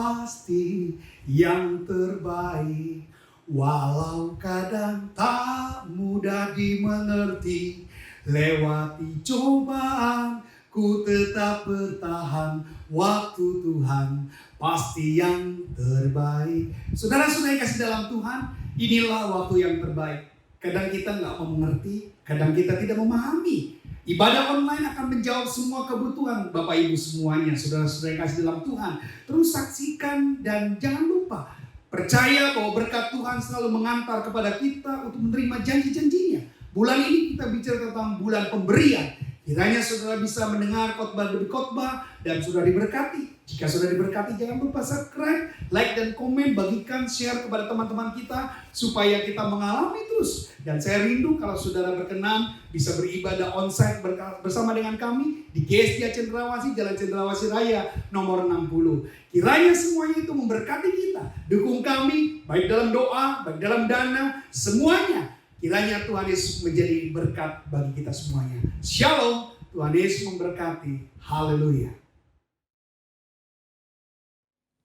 pasti yang terbaik. Walau kadang tak mudah dimengerti, lewati cobaan ku tetap bertahan. Waktu Tuhan pasti yang terbaik. Saudara-saudara yang kasih dalam Tuhan, inilah waktu yang terbaik. Kadang kita nggak mau mengerti, kadang kita tidak memahami. Ibadah online akan menjawab semua kebutuhan Bapak Ibu semuanya, saudara-saudara yang kasih dalam Tuhan. Terus saksikan dan jangan lupa percaya bahwa berkat Tuhan selalu mengantar kepada kita untuk menerima janji-janjinya. Bulan ini kita bicara tentang bulan pemberian. Kiranya saudara bisa mendengar khotbah demi khotbah dan sudah diberkati. Jika sudah diberkati, jangan lupa subscribe, like dan komen, bagikan, share kepada teman-teman kita supaya kita mengalami terus. Dan saya rindu kalau saudara berkenan bisa beribadah onsite bersama dengan kami di GSDA Cendrawasih, Jalan Cendrawasih Raya nomor 60. Kiranya semuanya itu memberkati kita. Dukung kami baik dalam doa, baik dalam dana, semuanya. Kiranya Tuhan Yesus menjadi berkat bagi kita semuanya. Shalom, Tuhan Yesus memberkati. Haleluya.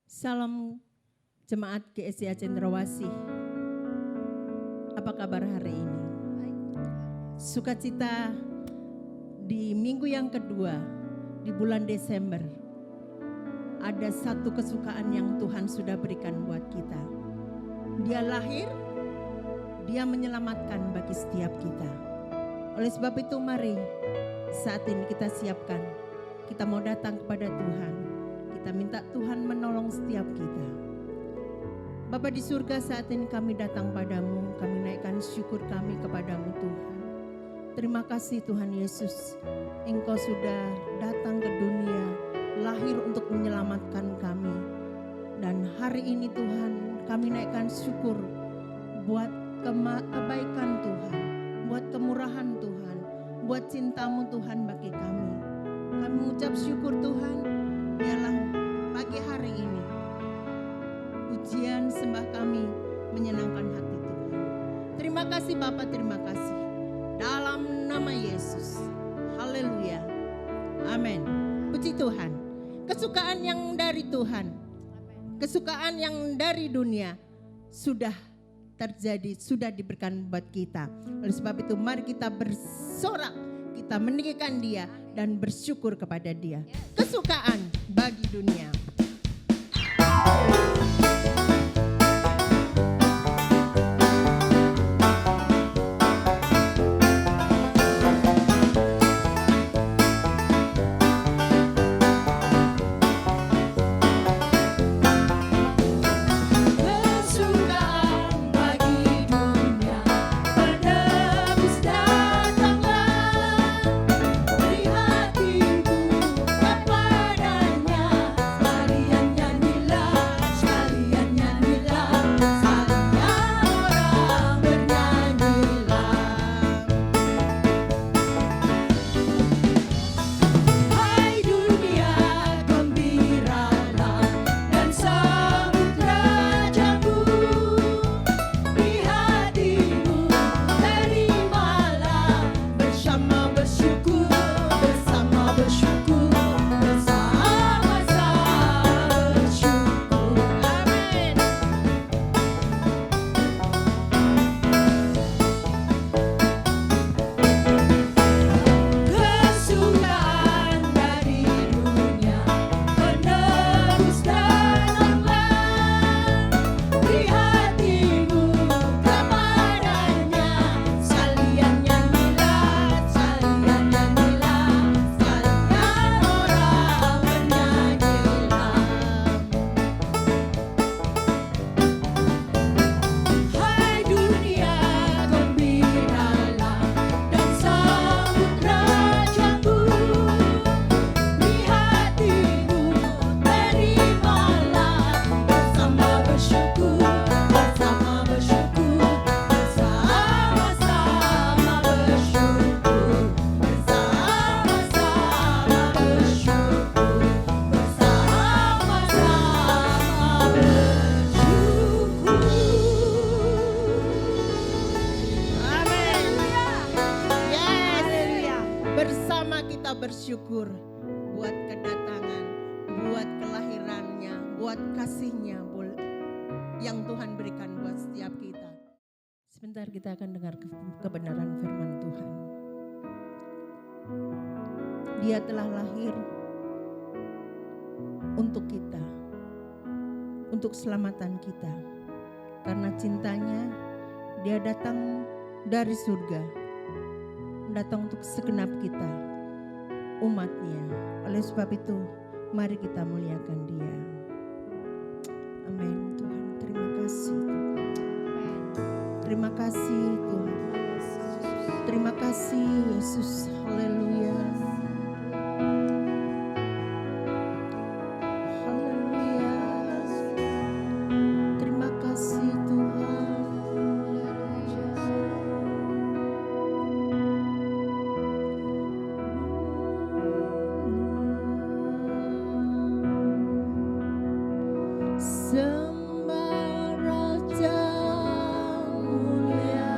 Salam jemaat GSDA Cendrawasih. Apa kabar hari ini? Sukacita di minggu yang kedua di bulan Desember. Ada satu kesukaan yang Tuhan sudah berikan buat kita. Dia lahir, Dia menyelamatkan bagi setiap kita. Oleh sebab itu mari saat ini kita siapkan. Kita mau datang kepada Tuhan. Kita minta Tuhan menolong setiap kita. Bapa di surga, saat ini kami datang padamu. Kami naikkan syukur kami kepadamu Tuhan. Terima kasih Tuhan Yesus. Engkau sudah datang ke dunia, lahir untuk menyelamatkan kami. Dan hari ini Tuhan, kami naikkan syukur buat kebaikan Tuhan, buat kemurahan Tuhan, buat cintamu Tuhan bagi kami. Kami mengucap syukur Tuhan, biarlah pagi hari ini pujian sembah kami menyenangkan hati Tuhan. Terima kasih Bapa, terima kasih. Dalam nama Yesus. Haleluya. Amin. Puji Tuhan. Kesukaan yang dari Tuhan, kesukaan yang dari dunia sudah terjadi, sudah diberikan buat kita. Oleh sebab itu mari kita bersorak, kita meninggikan Dia dan bersyukur kepada Dia. Kesukaan bagi dunia. yang Tuhan berikan buat setiap kita. Sebentar kita akan dengar kebenaran firman Tuhan. Dia telah lahir untuk kita, untuk keselamatan kita. Karena cintanya, dia datang dari surga, datang untuk segenap kita, umatnya. Oleh sebab itu, mari kita muliakan dia. Amin. Tuhan, terima kasih. Terima kasih Tuhan. Terima kasih Yesus. Haleluya. Sembah Raja mulia,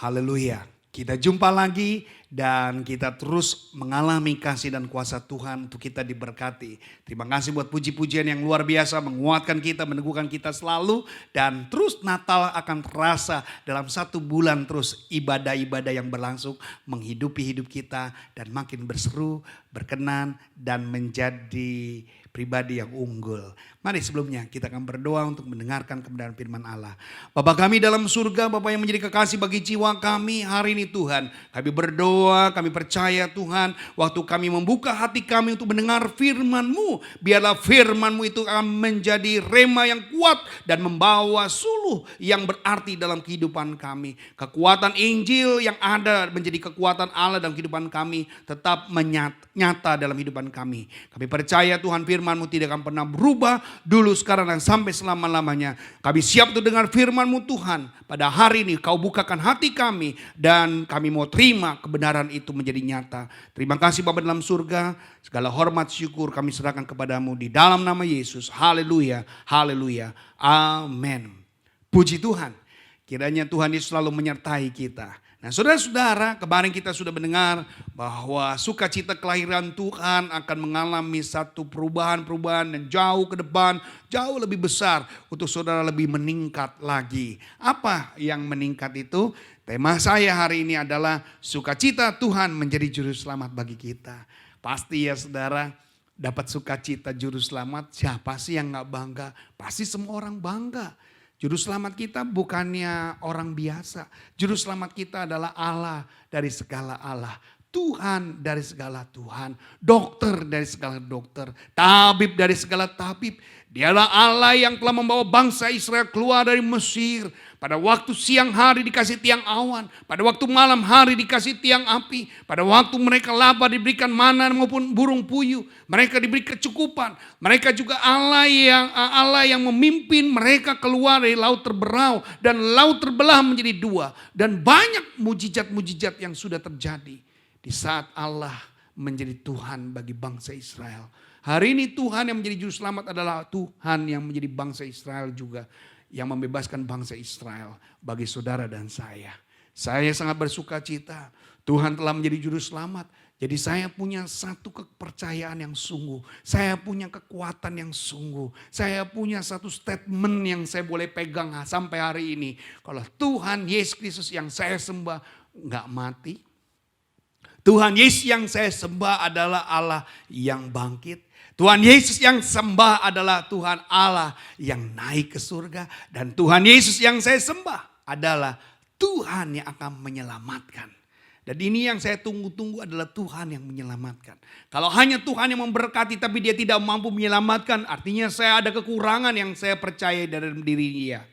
Haleluya. Kita jumpa lagi dan kita terus mengalami kasih dan kuasa Tuhan untuk kita diberkati. Terima kasih buat puji-pujian yang luar biasa, menguatkan kita, meneguhkan kita selalu. Dan terus Natal akan terasa dalam 1 bulan terus ibadah-ibadah yang berlangsung menghidupi hidup kita. Dan makin berseru, berkenan dan menjadi pribadi yang unggul. Mari sebelumnya kita akan berdoa untuk mendengarkan kebenaran firman Allah. Bapa kami dalam surga, Bapa yang menjadi kekasih bagi jiwa kami hari ini Tuhan. Kami berdoa, kami percaya Tuhan, waktu kami membuka hati kami untuk mendengar firman-Mu, biarlah firman-Mu itu akan menjadi rema yang kuat dan membawa suluh yang berarti dalam kehidupan kami. Kekuatan Injil yang ada menjadi kekuatan Allah dalam kehidupan kami tetap nyata dalam kehidupan kami. Kami percaya Tuhan firman-Mu tidak akan pernah berubah dulu, sekarang dan sampai selama-lamanya. Kami siap untuk dengar firman-Mu Tuhan. Pada hari ini Kau bukakan hati kami dan kami mau terima kebenaran itu menjadi nyata. Terima kasih Bapa dalam surga. Segala hormat syukur kami serahkan kepadamu di dalam nama Yesus. Haleluya, haleluya, amin. Puji Tuhan. Kiranya Tuhan Yesus selalu menyertai kita. Nah saudara-saudara, kemarin kita sudah mendengar bahwa sukacita kelahiran Tuhan akan mengalami satu perubahan-perubahan dan jauh ke depan, jauh lebih besar untuk saudara lebih meningkat lagi. Apa yang meningkat itu? Tema saya hari ini adalah sukacita Tuhan menjadi juru selamat bagi kita. Pasti ya saudara, dapat sukacita juru selamat, siapa sih yang gak bangga? Pasti semua orang bangga. Juru selamat kita bukannya orang biasa. Juru selamat kita adalah Allah dari segala Allah. Tuhan dari segala Tuhan. Dokter dari segala dokter. Tabib dari segala tabib. Dialah Allah yang telah membawa bangsa Israel keluar dari Mesir. Pada waktu siang hari dikasih tiang awan. Pada waktu malam hari dikasih tiang api. Pada waktu mereka lapar diberikan mana maupun burung puyuh. Mereka diberi kecukupan. Mereka juga Allah yang memimpin mereka keluar dari laut terberau. Dan laut terbelah menjadi 2. Dan banyak mujizat-mujizat yang sudah terjadi. Di saat Allah menjadi Tuhan bagi bangsa Israel. Hari ini Tuhan yang menjadi juru selamat adalah Tuhan yang menjadi bangsa Israel juga. Yang membebaskan bangsa Israel bagi saudara dan saya. Saya sangat bersuka cita. Tuhan telah menjadi juru selamat. Jadi saya punya satu kepercayaan yang sungguh. Saya punya kekuatan yang sungguh. Saya punya satu statement yang saya boleh pegang sampai hari ini. Kalau Tuhan Yesus Kristus yang saya sembah nggak mati. Tuhan Yesus yang saya sembah adalah Allah yang bangkit. Tuhan Yesus yang sembah adalah Tuhan Allah yang naik ke surga. Dan Tuhan Yesus yang saya sembah adalah Tuhan yang akan menyelamatkan. Dan ini yang saya tunggu-tunggu adalah Tuhan yang menyelamatkan. Kalau hanya Tuhan yang memberkati tapi dia tidak mampu menyelamatkan, artinya saya ada kekurangan yang saya percaya dalam diri dia.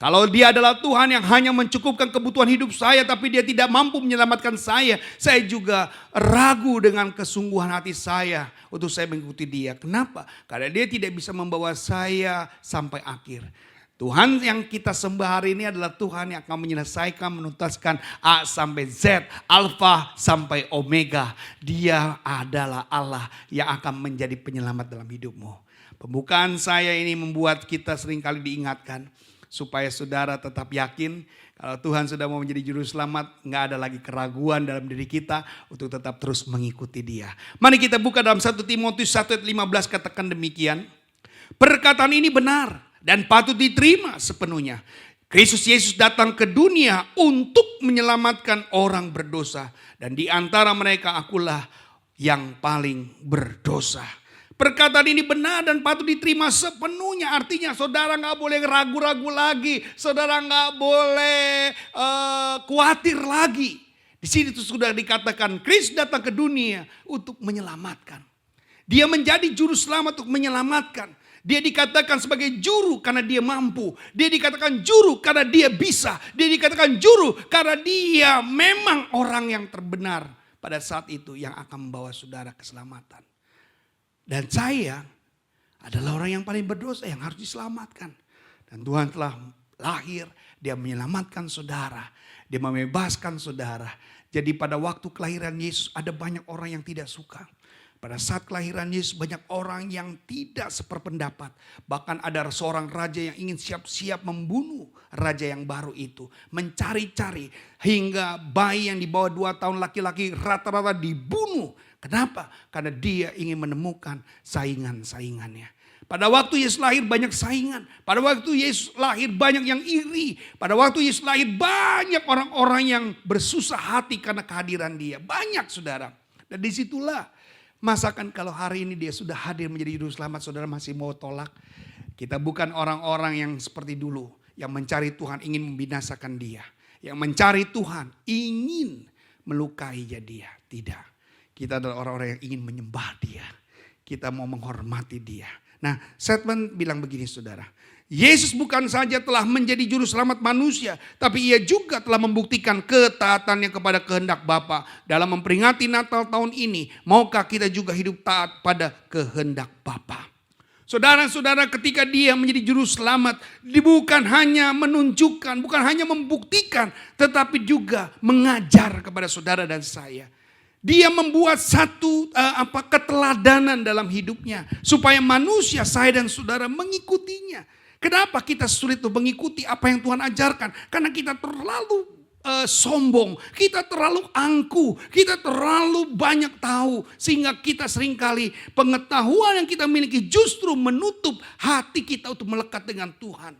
Kalau dia adalah Tuhan yang hanya mencukupkan kebutuhan hidup saya tapi dia tidak mampu menyelamatkan saya juga ragu dengan kesungguhan hati saya untuk saya mengikuti dia. Kenapa? Karena dia tidak bisa membawa saya sampai akhir. Tuhan yang kita sembah hari ini adalah Tuhan yang akan menyelesaikan, menuntaskan A sampai Z, Alfa sampai Omega. Dia adalah Allah yang akan menjadi penyelamat dalam hidupmu. Pembukaan saya ini membuat kita seringkali diingatkan. Supaya saudara tetap yakin kalau Tuhan sudah mau menjadi juru selamat, nggak ada lagi keraguan dalam diri kita untuk tetap terus mengikuti dia. Mari kita buka dalam 1 Timotius 1 ayat 15 katakan demikian. Perkataan ini benar dan patut diterima sepenuhnya. Kristus Yesus datang ke dunia untuk menyelamatkan orang berdosa. Dan di antara mereka akulah yang paling berdosa. Perkataan ini benar dan patut diterima sepenuhnya. Artinya saudara gak boleh ragu-ragu lagi. Saudara gak boleh khawatir lagi. Di sini itu sudah dikatakan Kristus datang ke dunia untuk menyelamatkan. Dia menjadi juru selamat untuk menyelamatkan. Dia dikatakan sebagai juru karena dia mampu. Dia dikatakan juru karena dia bisa. Dia dikatakan juru karena dia memang orang yang terbenar pada saat itu yang akan membawa saudara keselamatan. Dan saya adalah orang yang paling berdosa yang harus diselamatkan. Dan Tuhan telah lahir, dia menyelamatkan saudara. Dia membebaskan saudara. Jadi pada waktu kelahiran Yesus ada banyak orang yang tidak suka. Pada saat kelahiran Yesus banyak orang yang tidak seperpendapat. Bahkan ada seorang raja yang ingin siap-siap membunuh raja yang baru itu. Mencari-cari hingga bayi yang di bawah 2 tahun laki-laki rata-rata dibunuh. Kenapa? Karena dia ingin menemukan saingan-saingannya. Pada waktu Yesus lahir banyak saingan. Pada waktu Yesus lahir banyak yang iri. Pada waktu Yesus lahir banyak orang-orang yang bersusah hati karena kehadiran dia. Banyak saudara. Dan disitulah masakan kalau hari ini dia sudah hadir menjadi juru selamat, saudara masih mau tolak? Kita bukan orang-orang yang seperti dulu. Yang mencari Tuhan ingin membinasakan dia. Yang mencari Tuhan ingin melukai dia. Tidak. Kita adalah orang-orang yang ingin menyembah dia. Kita mau menghormati dia. Nah, statement bilang begini saudara. Yesus bukan saja telah menjadi juru selamat manusia, tapi ia juga telah membuktikan ketaatannya kepada kehendak Bapa. Dalam memperingati Natal tahun ini, maukah kita juga hidup taat pada kehendak Bapa? Saudara-saudara, ketika dia menjadi juru selamat, dia bukan hanya menunjukkan, bukan hanya membuktikan, tetapi juga mengajar kepada saudara dan saya. Dia membuat satu keteladanan dalam hidupnya supaya manusia, saya dan saudara mengikutinya. Kenapa kita sulit untuk mengikuti apa yang Tuhan ajarkan? Karena kita terlalu sombong, kita terlalu angkuh, kita terlalu banyak tahu. Sehingga kita seringkali pengetahuan yang kita miliki justru menutup hati kita untuk melekat dengan Tuhan.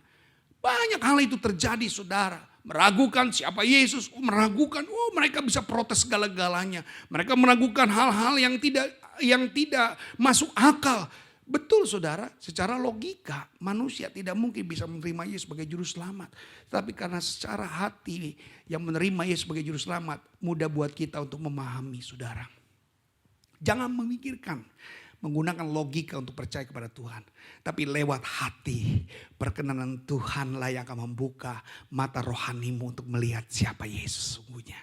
Banyak hal itu terjadi saudara. Meragukan siapa Yesus, meragukan mereka bisa protes segala-galanya. Mereka meragukan hal-hal yang tidak masuk akal. Betul saudara, secara logika manusia tidak mungkin bisa menerima Yesus sebagai juru selamat. Tapi karena secara hati yang menerima Yesus sebagai juru selamat, mudah buat kita untuk memahami saudara. Jangan memikirkan, menggunakan logika untuk percaya kepada Tuhan. Tapi lewat hati, perkenanan Tuhanlah yang akan membuka mata rohanimu untuk melihat siapa Yesus sesungguhnya.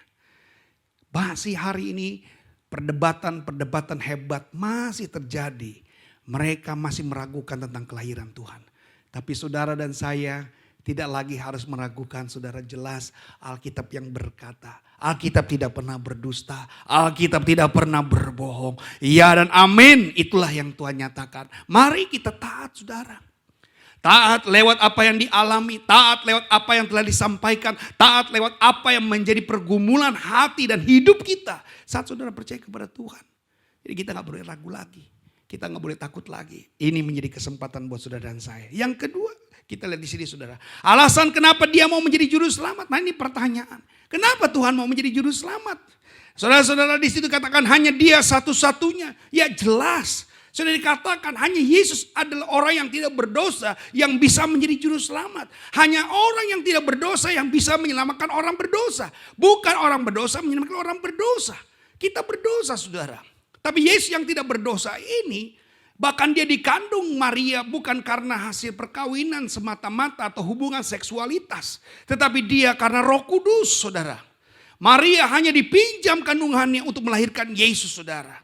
Masih hari ini perdebatan hebat masih terjadi. Mereka masih meragukan tentang kelahiran Tuhan. Tapi saudara dan saya tidak lagi harus meragukan. Saudara, jelas Alkitab yang berkata, Alkitab tidak pernah berdusta, Alkitab tidak pernah berbohong. Ya dan amin, itulah yang Tuhan nyatakan. Mari kita taat saudara. Taat lewat apa yang dialami, taat lewat apa yang telah disampaikan, taat lewat apa yang menjadi pergumulan hati dan hidup kita. Saat saudara percaya kepada Tuhan. Jadi kita gak boleh ragu lagi. Kita nggak boleh takut lagi. Ini menjadi kesempatan buat saudara dan saya. Yang kedua, kita lihat di sini saudara. Alasan kenapa dia mau menjadi juru selamat? Nah ini pertanyaan. Kenapa Tuhan mau menjadi juru selamat? Saudara-saudara di situ katakan hanya dia satu-satunya. Ya jelas. Sudah dikatakan hanya Yesus adalah orang yang tidak berdosa yang bisa menjadi juru selamat. Hanya orang yang tidak berdosa yang bisa menyelamatkan orang berdosa. Bukan orang berdosa menyelamatkan orang berdosa. Kita berdosa saudara. Tapi Yesus yang tidak berdosa ini, bahkan dia dikandung Maria bukan karena hasil perkawinan semata-mata atau hubungan seksualitas. Tetapi dia karena Roh Kudus saudara. Maria hanya dipinjam kandungannya untuk melahirkan Yesus saudara.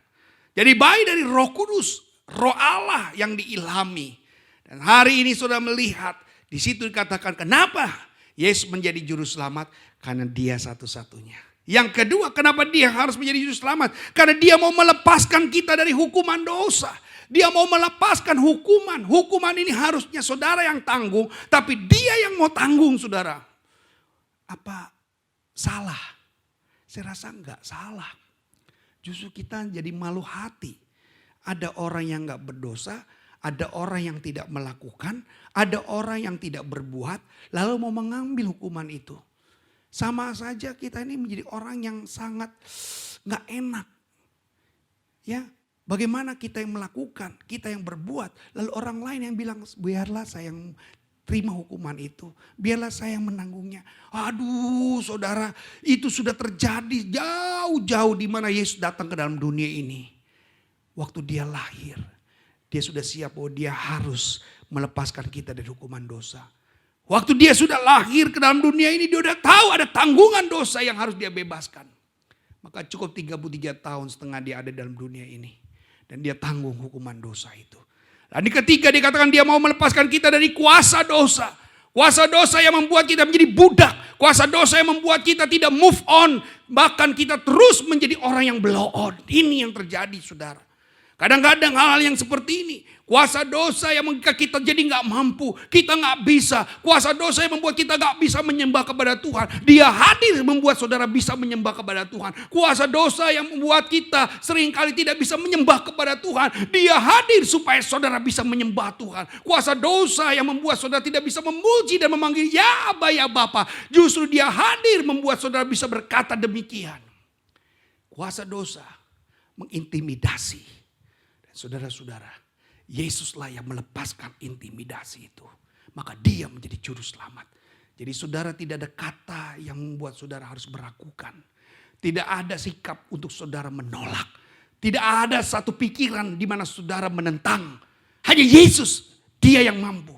Jadi bayi dari Roh Kudus, Roh Allah yang diilhami. Dan hari ini saudara melihat, di situ dikatakan kenapa Yesus menjadi juru selamat? Karena dia satu-satunya. Yang kedua, kenapa dia harus menjadi juru selamat? Karena dia mau melepaskan kita dari hukuman dosa. Dia mau melepaskan hukuman. Hukuman ini harusnya saudara yang tanggung, tapi dia yang mau tanggung saudara. Apa salah? Saya rasa enggak salah. Justru kita jadi malu hati. Ada orang yang enggak berdosa, ada orang yang tidak melakukan, ada orang yang tidak berbuat, lalu mau mengambil hukuman itu. Sama saja kita ini menjadi orang yang sangat gak enak. Ya, bagaimana kita yang melakukan, kita yang berbuat. Lalu orang lain yang bilang biarlah saya yang terima hukuman itu. Biarlah saya yang menanggungnya. Aduh saudara, itu sudah terjadi jauh-jauh di mana Yesus datang ke dalam dunia ini. Waktu dia lahir, dia sudah siap bahwa dia harus melepaskan kita dari hukuman dosa. Waktu dia sudah lahir ke dalam dunia ini, dia sudah tahu ada tanggungan dosa yang harus dia bebaskan. Maka cukup 33 tahun setengah dia ada dalam dunia ini. Dan dia tanggung hukuman dosa itu. Dan ketika dikatakan dia mau melepaskan kita dari kuasa dosa. Kuasa dosa yang membuat kita menjadi budak. Kuasa dosa yang membuat kita tidak move on. Bahkan kita terus menjadi orang yang blow on. Ini yang terjadi saudara. Kadang-kadang hal-hal yang seperti ini, kuasa dosa yang membuat kita jadi gak mampu, kita gak bisa. Kuasa dosa yang membuat kita gak bisa menyembah kepada Tuhan. Dia hadir membuat saudara bisa menyembah kepada Tuhan. Kuasa dosa yang membuat kita seringkali tidak bisa menyembah kepada Tuhan. Dia hadir supaya saudara bisa menyembah Tuhan. Kuasa dosa yang membuat saudara tidak bisa memuji dan memanggil ya Aba ya Bapa. Justru dia hadir membuat saudara bisa berkata demikian. Kuasa dosa mengintimidasi. Saudara-saudara, Yesuslah yang melepaskan intimidasi itu. Maka dia menjadi juru selamat. Jadi saudara, tidak ada kata yang membuat saudara harus meragukan. Tidak ada sikap untuk saudara menolak. Tidak ada satu pikiran di mana saudara menentang. Hanya Yesus, dia yang mampu.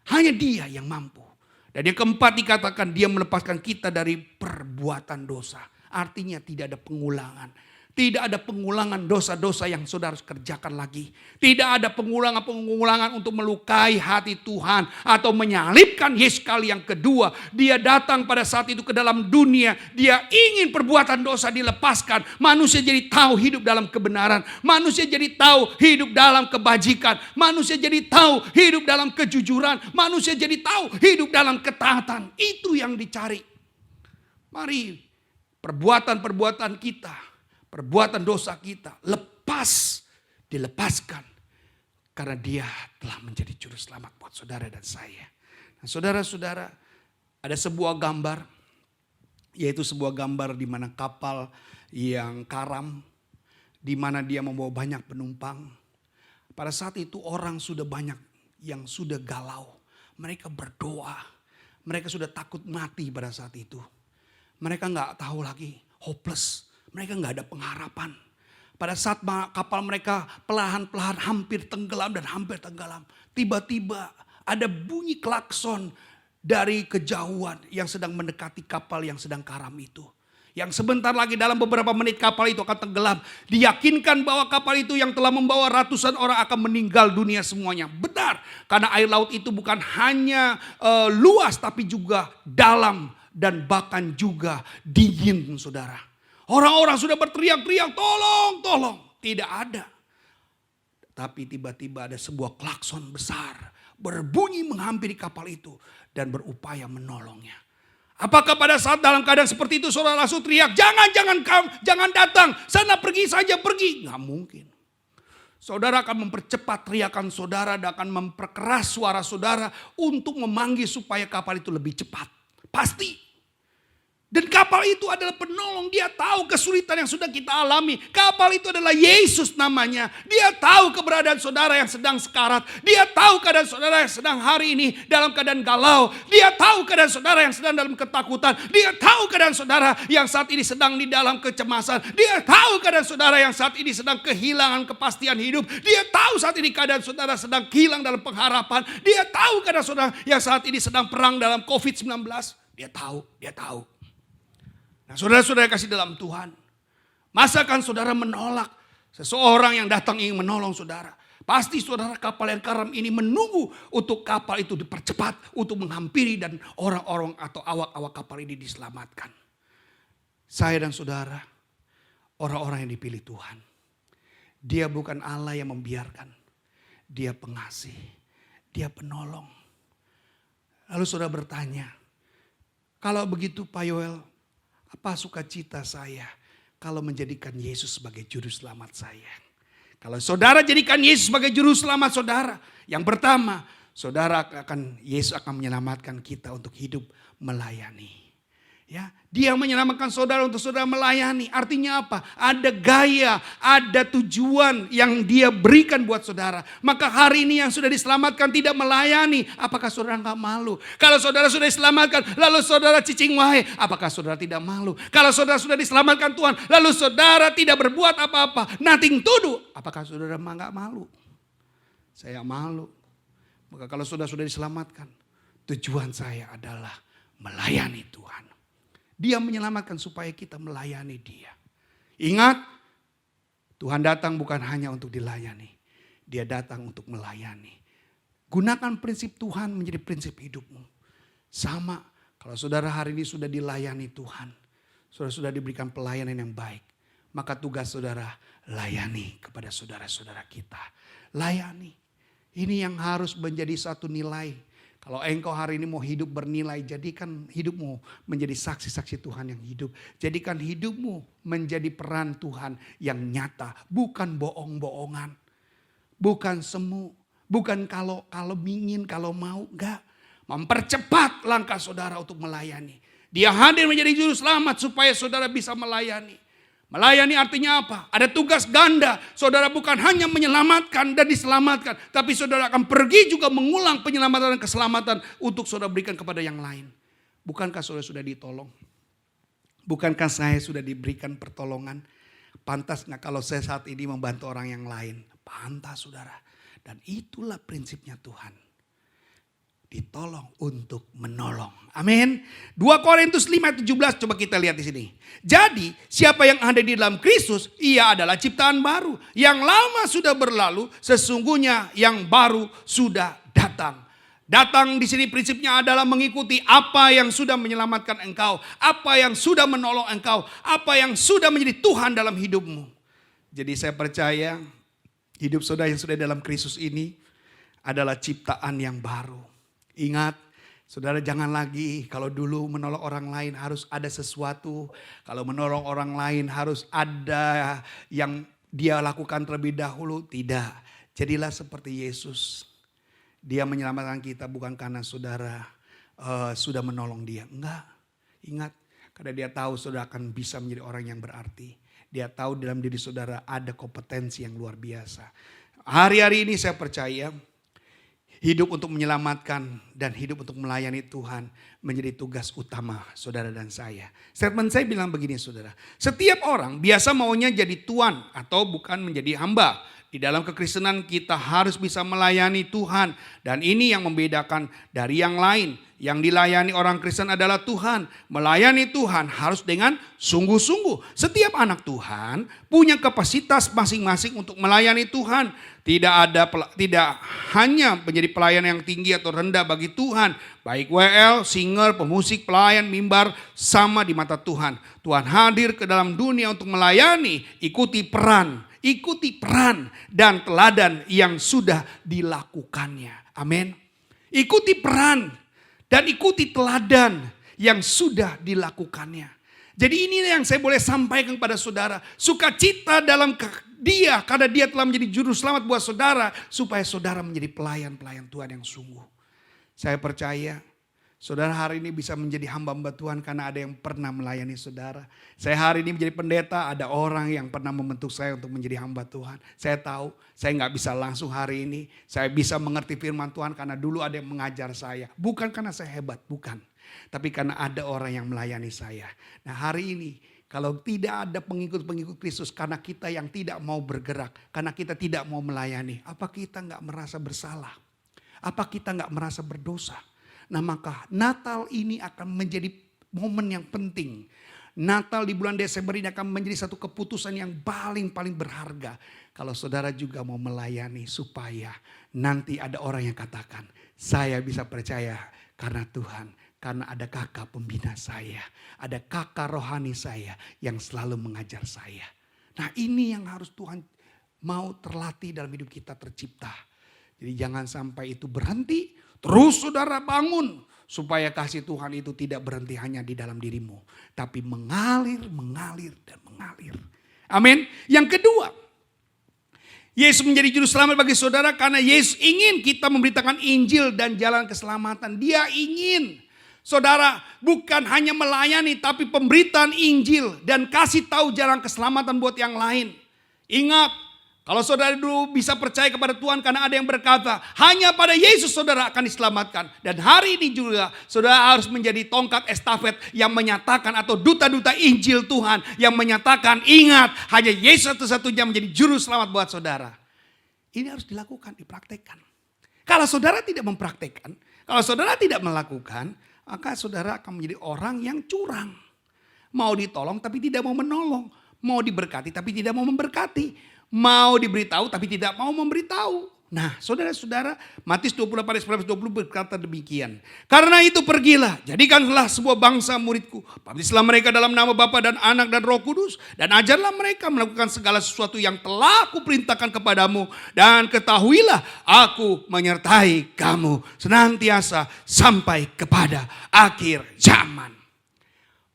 Hanya dia yang mampu. Dan yang keempat dikatakan dia melepaskan kita dari perbuatan dosa. Artinya tidak ada pengulangan. Tidak ada pengulangan dosa-dosa yang saudara harus kerjakan lagi. Tidak ada pengulangan untuk melukai hati Tuhan. Atau menyalibkan Yesus kali yang kedua. Dia datang pada saat itu ke dalam dunia. Dia ingin perbuatan dosa dilepaskan. Manusia jadi tahu hidup dalam kebenaran. Manusia jadi tahu hidup dalam kebajikan. Manusia jadi tahu hidup dalam kejujuran. Manusia jadi tahu hidup dalam ketaatan. Itu yang dicari. Mari perbuatan-perbuatan kita, perbuatan dosa kita dilepaskan. Karena dia telah menjadi juru selamat buat saudara dan saya. Nah, saudara-saudara, ada sebuah gambar, yaitu sebuah gambar di mana kapal yang karam, di mana dia membawa banyak penumpang. Pada saat itu orang sudah banyak yang sudah galau. Mereka berdoa, mereka sudah takut mati pada saat itu. Mereka gak tahu lagi, hopeless. Mereka gak ada pengharapan. Pada saat kapal mereka perlahan-perlahan hampir tenggelam. Tiba-tiba ada bunyi klakson dari kejauhan yang sedang mendekati kapal yang sedang karam itu. Yang sebentar lagi dalam beberapa menit kapal itu akan tenggelam. Diyakinkan bahwa kapal itu yang telah membawa ratusan orang akan meninggal dunia semuanya. Benar, karena air laut itu bukan hanya luas tapi juga dalam dan bahkan juga dingin, saudara. Orang-orang sudah berteriak-teriak, tolong, tolong. Tidak ada. Tapi tiba-tiba ada sebuah klakson besar berbunyi menghampiri kapal itu dan berupaya menolongnya. Apakah pada saat dalam keadaan seperti itu saudara langsung teriak, jangan datang, sana pergi saja, pergi. Nggak mungkin. Saudara akan mempercepat teriakan saudara dan akan memperkeras suara saudara untuk memanggil supaya kapal itu lebih cepat. Pasti. Dan kapal itu adalah penolong. Dia tahu kesulitan yang sudah kita alami. Kapal itu adalah Yesus namanya. Dia tahu keberadaan saudara yang sedang sekarat. Dia tahu keadaan saudara yang sedang hari ini dalam keadaan galau. Dia tahu keadaan saudara yang sedang dalam ketakutan. Dia tahu keadaan saudara yang saat ini sedang di dalam kecemasan. Dia tahu keadaan saudara yang saat ini sedang kehilangan kepastian hidup. Dia tahu saat ini keadaan saudara sedang hilang dalam pengharapan. Dia tahu keadaan saudara yang saat ini sedang perang dalam COVID-19. Dia tahu. Nah, saudara-saudara kasih dalam Tuhan. Masakan saudara menolak seseorang yang datang ingin menolong saudara? Pasti saudara kapal yang karam ini menunggu untuk kapal itu dipercepat untuk menghampiri dan orang-orang atau awak-awak kapal ini diselamatkan. Saya dan saudara, orang-orang yang dipilih Tuhan. Dia bukan Allah yang membiarkan. Dia pengasih. Dia penolong. Lalu saudara bertanya, kalau begitu Pak Yoel, apa sukacita saya kalau menjadikan Yesus sebagai juru selamat saya? Kalau saudara jadikan Yesus sebagai juru selamat saudara, yang pertama, Yesus akan menyelamatkan kita untuk hidup melayani. Ya, dia menyelamatkan saudara untuk saudara melayani. Artinya apa? Ada gaya, ada tujuan yang dia berikan buat saudara. Maka hari ini yang sudah diselamatkan tidak melayani. Apakah saudara enggak malu? Kalau saudara sudah diselamatkan, lalu saudara cicing wae. Apakah saudara tidak malu? Kalau saudara sudah diselamatkan Tuhan, lalu saudara tidak berbuat apa-apa, nothing to do. Apakah saudara enggak malu? Saya malu. Maka kalau saudara sudah diselamatkan, tujuan saya adalah melayani Tuhan. Dia menyelamatkan supaya kita melayani dia. Ingat, Tuhan datang bukan hanya untuk dilayani. Dia datang untuk melayani. Gunakan prinsip Tuhan menjadi prinsip hidupmu. Sama kalau saudara hari ini sudah dilayani Tuhan. Saudara sudah diberikan pelayanan yang baik. Maka tugas saudara layani kepada saudara-saudara kita. Layani. Ini yang harus menjadi satu nilai. Kalau engkau hari ini mau hidup bernilai, jadikan hidupmu menjadi saksi-saksi Tuhan yang hidup. Jadikan hidupmu menjadi peran Tuhan yang nyata. Bukan bohong-bohongan. Bukan semu. Bukan kalau ingin, kalau mau. Enggak. Mempercepat langkah saudara untuk melayani. Dia hadir menjadi juru selamat supaya saudara bisa melayani. Melayani artinya apa? Ada tugas ganda. Saudara bukan hanya menyelamatkan dan diselamatkan. Tapi saudara akan pergi juga mengulang penyelamatan dan keselamatan untuk saudara berikan kepada yang lain. Bukankah saudara sudah ditolong? Bukankah saya sudah diberikan pertolongan? Pantas nggak kalau saya saat ini membantu orang yang lain? Pantas saudara. Dan itulah prinsipnya Tuhan. Ditolong untuk menolong. Amin. 2 Korintus 5:17 coba kita lihat di sini. Jadi siapa yang ada di dalam Kristus, ia adalah ciptaan baru. Yang lama sudah berlalu, sesungguhnya yang baru sudah datang. Datang di sini prinsipnya adalah mengikuti apa yang sudah menyelamatkan engkau, apa yang sudah menolong engkau, apa yang sudah menjadi Tuhan dalam hidupmu. Jadi saya percaya hidup saudara yang sudah dalam Kristus ini adalah ciptaan yang baru. Ingat, saudara jangan lagi kalau dulu menolong orang lain harus ada sesuatu. Kalau menolong orang lain harus ada yang dia lakukan terlebih dahulu. Tidak, jadilah seperti Yesus. Dia menyelamatkan kita bukan karena saudara sudah menolong dia. Enggak, ingat karena dia tahu saudara akan bisa menjadi orang yang berarti. Dia tahu dalam diri saudara ada kompetensi yang luar biasa. Hari-hari ini saya percaya hidup untuk menyelamatkan dan hidup untuk melayani Tuhan menjadi tugas utama saudara dan saya. Statement saya bilang begini saudara. Setiap orang biasa maunya jadi tuan atau bukan menjadi hamba. Di dalam kekristenan kita harus bisa melayani Tuhan. Dan ini yang membedakan dari yang lain. Yang dilayani orang Kristen adalah Tuhan. Melayani Tuhan harus dengan sungguh-sungguh. Setiap anak Tuhan punya kapasitas masing-masing untuk melayani Tuhan. Tidak hanya menjadi pelayan yang tinggi atau rendah bagi Tuhan. Baik WL, singer, pemusik, pelayan, mimbar sama di mata Tuhan. Tuhan hadir ke dalam dunia untuk melayani, ikuti peran dan teladan yang sudah dilakukannya. Amin. Ikuti peran dan ikuti teladan yang sudah dilakukannya. Jadi ini yang saya boleh sampaikan kepada saudara. Sukacita dalam dia karena dia telah menjadi juru selamat buat saudara. Supaya saudara menjadi pelayan-pelayan Tuhan yang sungguh. Saya percaya saudara hari ini bisa menjadi hamba-hamba Tuhan karena ada yang pernah melayani saudara. Saya hari ini menjadi pendeta, ada orang yang pernah membentuk saya untuk menjadi hamba Tuhan. Saya tahu, saya nggak bisa langsung hari ini. Saya bisa mengerti firman Tuhan karena dulu ada yang mengajar saya. Bukan karena saya hebat, bukan. Tapi karena ada orang yang melayani saya. Nah hari ini kalau tidak ada pengikut-pengikut Kristus karena kita yang tidak mau bergerak. Karena kita tidak mau melayani. Apa kita nggak merasa bersalah? Apa kita nggak merasa berdosa? Nah maka Natal ini akan menjadi momen yang penting. Natal di bulan Desember ini akan menjadi satu keputusan yang paling berharga. Kalau saudara juga mau melayani supaya nanti ada orang yang katakan, saya bisa percaya karena Tuhan. Karena ada kakak pembina saya, ada kakak rohani saya yang selalu mengajar saya. Nah ini yang harus Tuhan mau terlatih dalam hidup kita tercipta. Jadi jangan sampai itu berhenti. Terus saudara bangun supaya kasih Tuhan itu tidak berhenti hanya di dalam dirimu. Tapi mengalir dan mengalir. Amin. Yang kedua, Yesus menjadi juru selamat bagi saudara karena Yesus ingin kita memberitakan Injil dan jalan keselamatan. Dia ingin saudara bukan hanya melayani tapi pemberitaan Injil dan kasih tahu jalan keselamatan buat yang lain. Ingat, kalau saudara dulu bisa percaya kepada Tuhan karena ada yang berkata, hanya pada Yesus saudara akan diselamatkan. Dan hari ini juga saudara harus menjadi tongkat estafet yang menyatakan atau duta-duta Injil Tuhan yang menyatakan, ingat hanya Yesus satu-satunya menjadi juru selamat buat saudara. Ini harus dilakukan, dipraktekkan. Kalau saudara tidak mempraktekkan, kalau saudara tidak melakukan, maka saudara akan menjadi orang yang curang. Mau ditolong tapi tidak mau menolong. Mau diberkati tapi tidak mau memberkati. Mau diberitahu tapi tidak mau memberitahu. Nah, saudara-saudara, Matius 28 ayat 19-20 berkata demikian. Karena itu pergilah, jadikanlah sebuah bangsa muridku. Baptislah mereka dalam nama Bapa dan Anak dan Roh Kudus. Dan ajarlah mereka melakukan segala sesuatu yang telah aku perintahkan kepadamu. Dan ketahuilah, aku menyertai kamu senantiasa sampai kepada akhir zaman.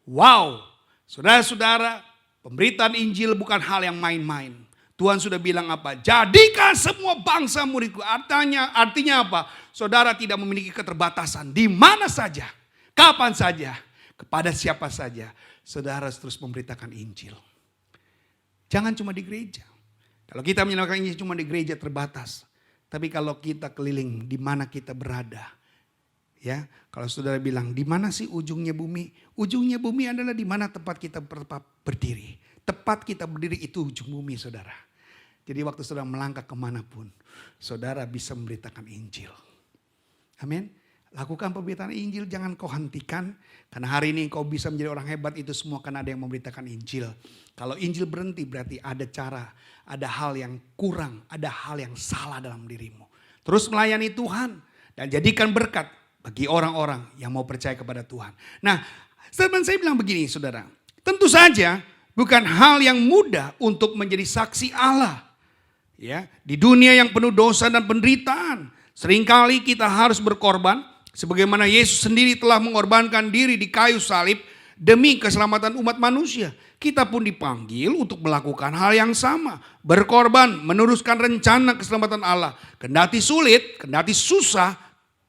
Wow, saudara-saudara, pemberitaan Injil bukan hal yang main-main. Tuhan sudah bilang apa? Jadikan semua bangsa muridku. Artinya apa? Saudara tidak memiliki keterbatasan. Di mana saja, kapan saja, kepada siapa saja. Saudara harus terus memberitakan Injil. Jangan cuma di gereja. Kalau kita menyalakan Injil cuma di gereja terbatas. Tapi kalau kita keliling di mana kita berada. Ya, kalau saudara bilang di mana sih ujungnya bumi? Ujungnya bumi adalah di mana tempat kita berdiri. Tepat kita berdiri itu ujung bumi, saudara. Jadi waktu saudara melangkah kemanapun, saudara bisa memberitakan Injil. Amin. Lakukan pemberitaan Injil, jangan kau hentikan. Karena hari ini kau bisa menjadi orang hebat, itu semua karena ada yang memberitakan Injil. Kalau Injil berhenti berarti ada cara, ada hal yang kurang, ada hal yang salah dalam dirimu. Terus melayani Tuhan dan jadikan berkat bagi orang-orang yang mau percaya kepada Tuhan. Nah, statement saya bilang begini, saudara. Tentu saja bukan hal yang mudah untuk menjadi saksi Allah. Ya, di dunia yang penuh dosa dan penderitaan, seringkali kita harus berkorban sebagaimana Yesus sendiri telah mengorbankan diri di kayu salib demi keselamatan umat manusia. Kita pun dipanggil untuk melakukan hal yang sama, berkorban, meneruskan rencana keselamatan Allah. Kendati sulit, kendati susah,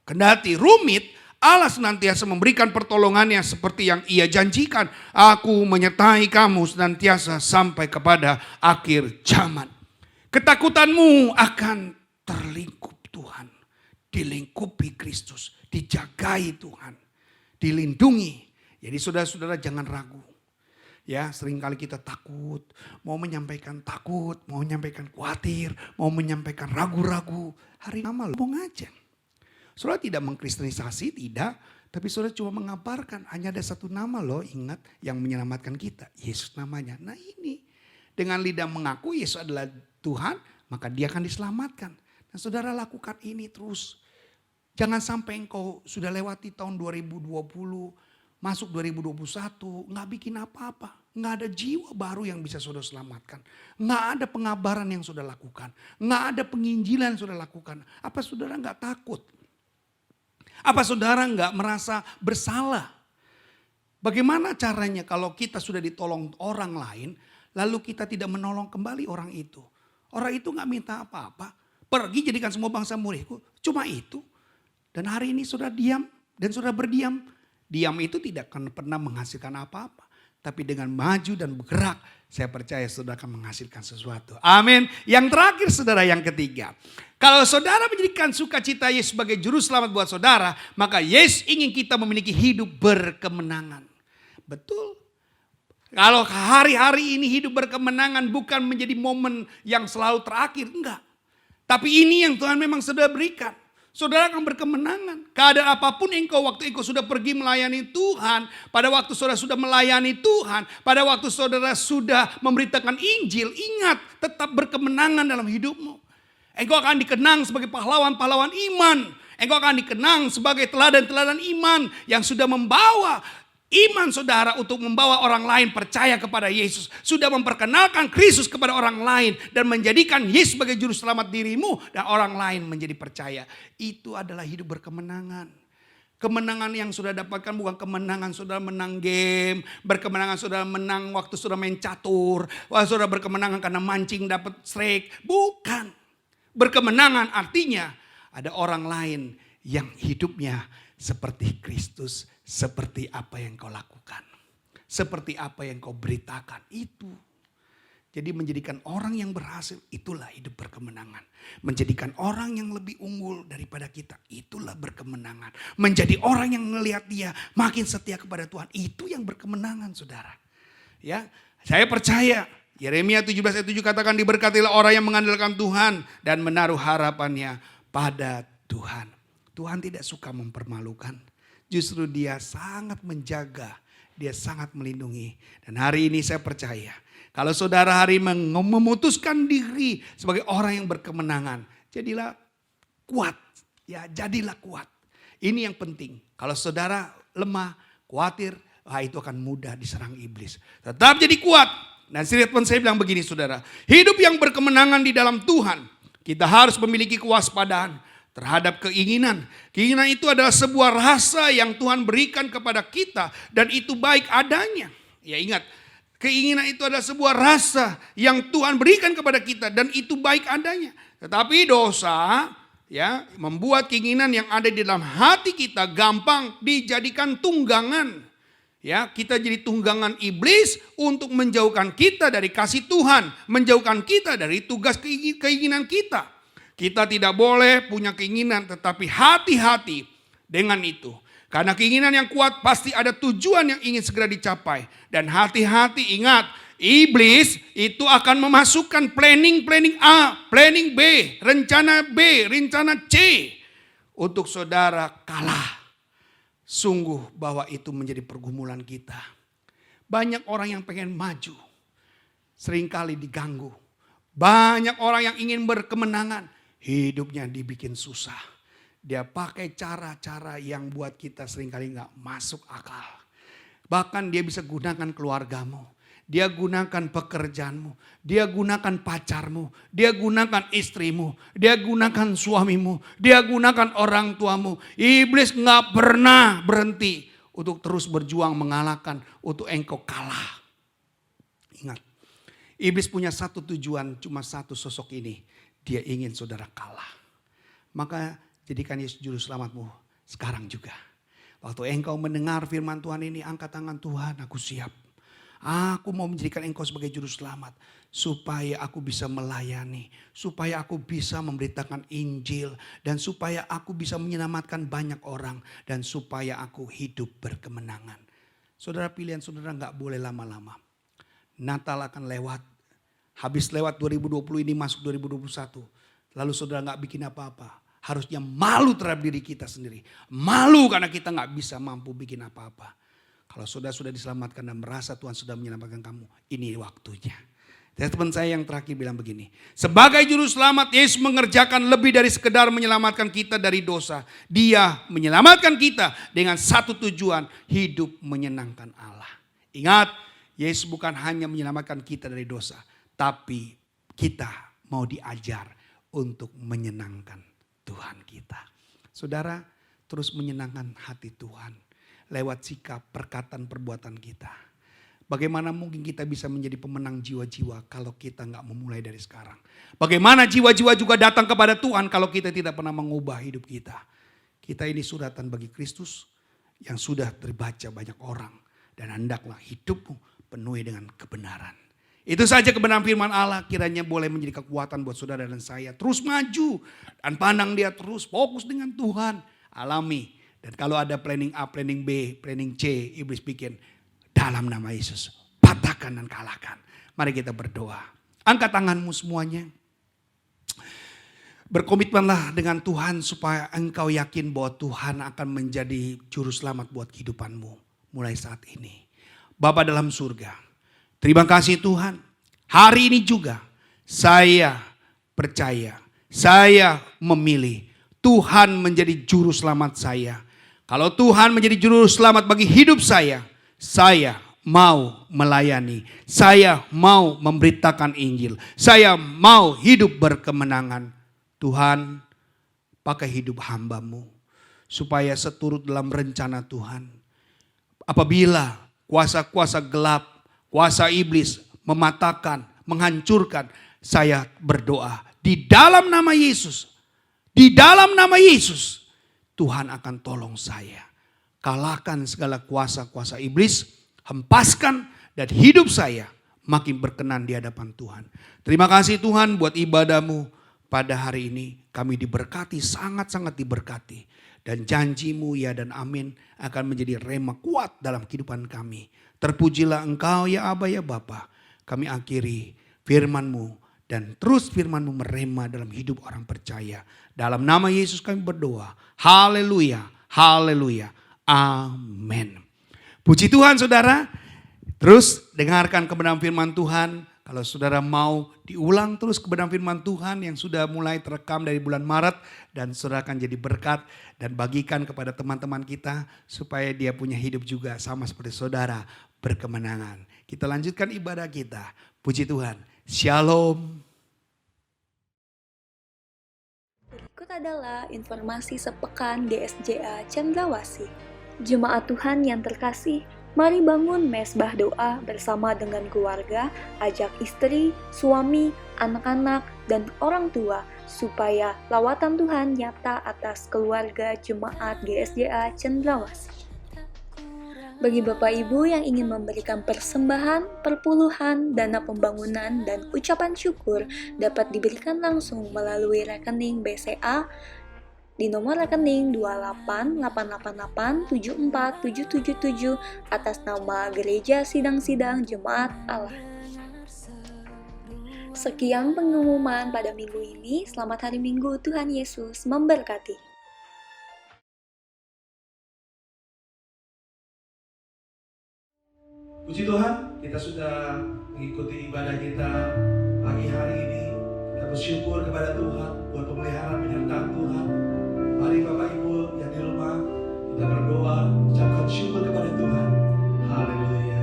kendati rumit, Allah senantiasa memberikan pertolongannya seperti yang Ia janjikan. Aku menyertai kamu senantiasa sampai kepada akhir zaman. Ketakutanmu akan terlingkup Tuhan, dilingkupi Kristus, dijagai Tuhan, dilindungi. Jadi saudara-saudara jangan ragu. Ya, seringkali kita takut, mau menyampaikan khawatir, mau menyampaikan ragu-ragu. Hari nama ngomong aja. Saudara tidak mengkristenisasi, tidak. Tapi saudara cuma mengabarkan, hanya ada satu nama loh, ingat, yang menyelamatkan kita. Yesus namanya. Nah ini, dengan lidah mengaku Yesus adalah Tuhan, maka dia akan diselamatkan. Dan saudara lakukan ini terus. Jangan sampai engkau sudah lewati tahun 2020, masuk 2021, gak bikin apa-apa. Gak ada jiwa baru yang bisa saudara selamatkan. Gak ada pengabaran yang saudara lakukan. Gak ada penginjilan yang saudara lakukan. Apa saudara gak takut? Apa saudara gak merasa bersalah? Bagaimana caranya kalau kita sudah ditolong orang lain, lalu kita tidak menolong kembali orang itu? Orang itu gak minta apa-apa. Pergi jadikan semua bangsa muridku. Cuma itu. Dan hari ini saudara diam dan saudara berdiam. Diam itu tidak akan pernah menghasilkan apa-apa. Tapi dengan maju dan bergerak, saya percaya saudara akan menghasilkan sesuatu. Amin. Yang terakhir saudara, yang ketiga. Kalau saudara menjadikan sukacita Yesus sebagai juru selamat buat saudara, maka Yesus ingin kita memiliki hidup berkemenangan. Betul. Kalau hari-hari ini hidup berkemenangan bukan menjadi momen yang selalu terakhir, enggak. Tapi ini yang Tuhan memang sudah berikan. Saudara akan berkemenangan. Keadaan apapun engkau waktu engkau sudah pergi melayani Tuhan, pada waktu saudara sudah melayani Tuhan, pada waktu saudara sudah memberitakan Injil, ingat tetap berkemenangan dalam hidupmu. Engkau akan dikenang sebagai pahlawan-pahlawan iman. Engkau akan dikenang sebagai teladan-teladan iman yang sudah membawa iman saudara untuk membawa orang lain percaya kepada Yesus. Sudah memperkenalkan Kristus kepada orang lain. Dan menjadikan Yesus sebagai juru selamat dirimu. Dan orang lain menjadi percaya. Itu adalah hidup berkemenangan. Kemenangan yang sudah dapatkan bukan kemenangan saudara menang game. Berkemenangan saudara menang waktu saudara main catur. Wah, saudara berkemenangan karena mancing dapat strike. Bukan. Berkemenangan artinya ada orang lain yang hidupnya seperti Kristus. Seperti apa yang kau lakukan. Seperti apa yang kau beritakan. Itu. Jadi menjadikan orang yang berhasil. Itulah hidup berkemenangan. Menjadikan orang yang lebih unggul daripada kita. Itulah berkemenangan. Menjadi orang yang melihat dia makin setia kepada Tuhan. Itu yang berkemenangan saudara. Ya, saya percaya. Yeremia 17 ayat 7 katakan diberkatilah orang yang mengandalkan Tuhan. Dan menaruh harapannya pada Tuhan. Tuhan tidak suka mempermalukan. Justru dia sangat menjaga, dia sangat melindungi. Dan hari ini saya percaya, kalau saudara hari ini memutuskan diri sebagai orang yang berkemenangan, jadilah kuat. Ya, jadilah kuat. Ini yang penting. Kalau saudara lemah, khawatir, itu akan mudah diserang iblis. Tetap jadi kuat. Dan statement saya bilang begini saudara. Hidup yang berkemenangan di dalam Tuhan. Kita harus memiliki kewaspadaan terhadap keinginan. Keinginan itu adalah sebuah rasa yang Tuhan berikan kepada kita. Dan itu baik adanya. Ya ingat, keinginan itu adalah sebuah rasa yang Tuhan berikan kepada kita. Dan itu baik adanya. Tetapi dosa ya membuat keinginan yang ada di dalam hati kita gampang dijadikan tunggangan. Ya, kita jadi tunggangan iblis untuk menjauhkan kita dari kasih Tuhan, menjauhkan kita dari tugas keinginan kita. Kita tidak boleh punya keinginan, tetapi hati-hati dengan itu. Karena keinginan yang kuat pasti ada tujuan yang ingin segera dicapai. Dan hati-hati ingat, iblis itu akan memasukkan planning A, planning B, rencana C untuk saudara kalah. Sungguh bahwa itu menjadi pergumulan kita. Banyak orang yang pengen maju, seringkali diganggu. Banyak orang yang ingin berkemenangan, hidupnya dibikin susah. Dia pakai cara-cara yang buat kita seringkali gak masuk akal. Bahkan dia bisa gunakan keluargamu. Dia gunakan pekerjaanmu, dia gunakan pacarmu, dia gunakan istrimu, dia gunakan suamimu, dia gunakan orang tuamu. Iblis gak pernah berhenti untuk terus berjuang mengalahkan, untuk engkau kalah. Ingat, iblis punya satu tujuan, cuma satu sosok ini. Dia ingin saudara kalah. Maka jadikan Yesus juru selamatmu sekarang juga. Waktu engkau mendengar firman Tuhan ini, angkat tangan, Tuhan aku siap. Aku mau menjadikan engkau sebagai juru selamat. Supaya aku bisa melayani. Supaya aku bisa memberitakan Injil. Dan supaya aku bisa menyelamatkan banyak orang. Dan supaya aku hidup berkemenangan. Saudara, pilihan saudara gak boleh lama-lama. Natal akan lewat. Habis lewat 2020 ini masuk 2021. Lalu saudara gak bikin apa-apa. Harusnya malu terhadap diri kita sendiri. Malu karena kita gak bisa mampu bikin apa-apa. Kalau saudara sudah diselamatkan dan merasa Tuhan sudah menyelamatkan kamu, ini waktunya. Teman saya yang terakhir bilang begini. Sebagai juru selamat, Yesus mengerjakan lebih dari sekedar menyelamatkan kita dari dosa. Dia menyelamatkan kita dengan satu tujuan, hidup menyenangkan Allah. Ingat, Yesus bukan hanya menyelamatkan kita dari dosa, tapi kita mau diajar untuk menyenangkan Tuhan kita. Saudara, terus menyenangkan hati Tuhan. Lewat sikap, perkataan, perbuatan kita. Bagaimana mungkin kita bisa menjadi pemenang jiwa-jiwa kalau kita gak memulai dari sekarang. Bagaimana jiwa-jiwa juga datang kepada Tuhan kalau kita tidak pernah mengubah hidup kita. Kita ini suratan bagi Kristus yang sudah terbaca banyak orang. Dan hendaklah hidupmu penuhi dengan kebenaran. Itu saja kebenaran firman Allah, kiranya boleh menjadi kekuatan buat saudara dan saya. Terus maju dan pandang dia terus, fokus dengan Tuhan. Alami. Dan kalau ada planning A, planning B, planning C, iblis bikin, dalam nama Yesus patahkan dan kalahkan. Mari kita berdoa. Angkat tanganmu semuanya. Berkomitmenlah dengan Tuhan supaya engkau yakin bahwa Tuhan akan menjadi juru selamat buat kehidupanmu mulai saat ini. Bapa dalam surga, terima kasih Tuhan. Hari ini juga saya percaya, saya memilih Tuhan menjadi juru selamat saya. Kalau Tuhan menjadi juru selamat bagi hidup saya mau melayani. Saya mau memberitakan Injil. Saya mau hidup berkemenangan. Tuhan, pakai hidup hamba-Mu supaya seturut dalam rencana Tuhan. Apabila kuasa-kuasa gelap, kuasa iblis mematahkan, menghancurkan, saya berdoa di dalam nama Yesus. Di dalam nama Yesus. Tuhan akan tolong saya. Kalahkan segala kuasa-kuasa iblis. Hempaskan dan hidup saya makin berkenan di hadapan Tuhan. Terima kasih Tuhan buat ibadah-Mu pada hari ini. Kami diberkati, sangat-sangat diberkati. Dan janji-Mu ya dan amin akan menjadi rema kuat dalam kehidupan kami. Terpujilah Engkau ya Aba ya Bapa. Kami akhiri firman-Mu. Dan terus firman-Mu merema dalam hidup orang percaya. Dalam nama Yesus kami berdoa. Haleluya, haleluya, amin. Puji Tuhan saudara. Terus dengarkan kebenaran firman Tuhan. Kalau saudara mau diulang terus kebenaran firman Tuhan yang sudah mulai terekam dari bulan Maret, dan saudara akan jadi berkat dan bagikan kepada teman-teman kita supaya dia punya hidup juga sama seperti saudara, berkemenangan. Kita lanjutkan ibadah kita. Puji Tuhan. Shalom. Berikut adalah informasi sepekan GSJA Cendrawasih. Jemaat Tuhan yang terkasih, mari bangun mesbah doa bersama dengan keluarga, ajak istri, suami, anak-anak, dan orang tua supaya lawatan Tuhan nyata atas keluarga jemaat GSJA Cendrawasih. Bagi Bapak Ibu yang ingin memberikan persembahan, perpuluhan, dana pembangunan, dan ucapan syukur dapat diberikan langsung melalui rekening BCA di nomor rekening 28888747777 atas nama Gereja Sidang-Sidang Jemaat Allah. Sekian pengumuman pada minggu ini. Selamat hari Minggu, Tuhan Yesus memberkati. Puji Tuhan, kita sudah mengikuti ibadah kita pagi hari ini. Kita bersyukur kepada Tuhan buat pemeliharaan penyertaan Tuhan. Mari Bapak Ibu yang di rumah, kita berdoa, ucapkan syukur kepada Tuhan. Haleluya.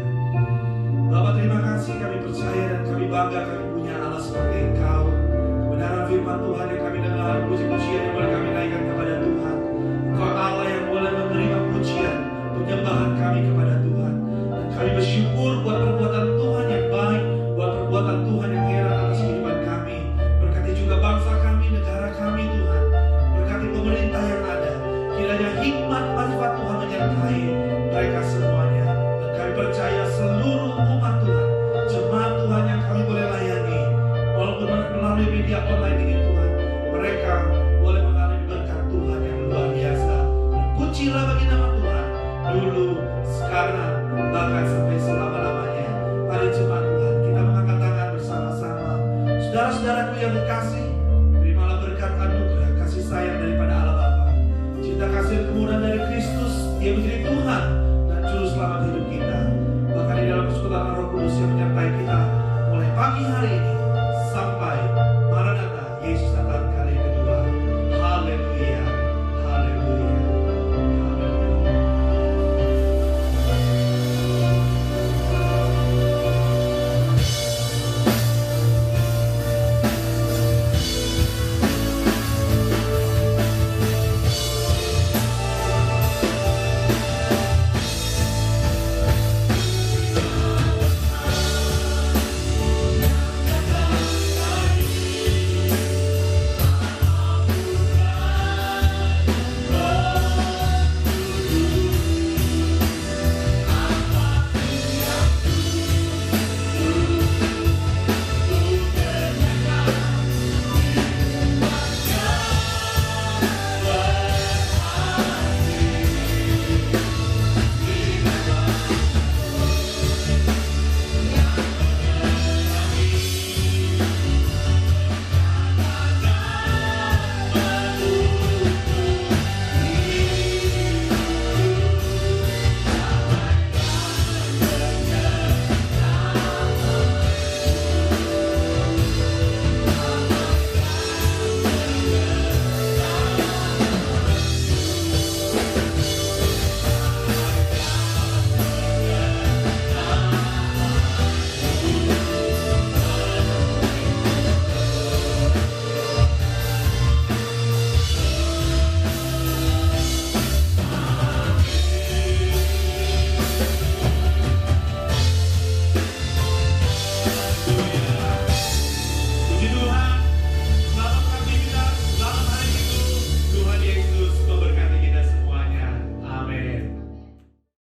Bapak, terima kasih, kami percaya dan kami bangga kami punya Allah seperti Engkau. Kebenaran firman Tuhan yang kami dengar, puji-pujian yang boleh kami naikkan kepada Tuhan. Engkau Allah yang boleh menerima pujian, penyembahan kami kepada Tuhan. Dan kami bersyukur buat perbuatan Tuhan yang baik, buat perbuatan Tuhan yang heran atas kehidupan kami. Berkati juga bangsa kami, negara kami Tuhan. Berkati pemerintah yang ada. Kiranya hikmat manfaat Tuhan menyertai mereka semuanya. Dan kami percaya seluruh umat Tuhan, jemaat Tuhan yang kami boleh layani, walaupun melalui media online ini Tuhan, mereka boleh mengalami berkat Tuhan yang luar biasa. Dan pujilah bagi nama Tuhan, dulu, sekarang, bahkan sampai selama-lamanya. Mari jemaat Tuhan, kita mengangkat tangan bersama-sama. Saudara-saudaraku yang terkasih, terimalah berkat anugerah kasih sayang daripada Allah Bapa. Cinta kasih dan kemurahan dari Kristus, Dia menjadi Tuhan dan Juru Selamat hidup kita. Bahkan di dalam persekutuan Roh Kudus yang menyertai kita mulai pagi hari ini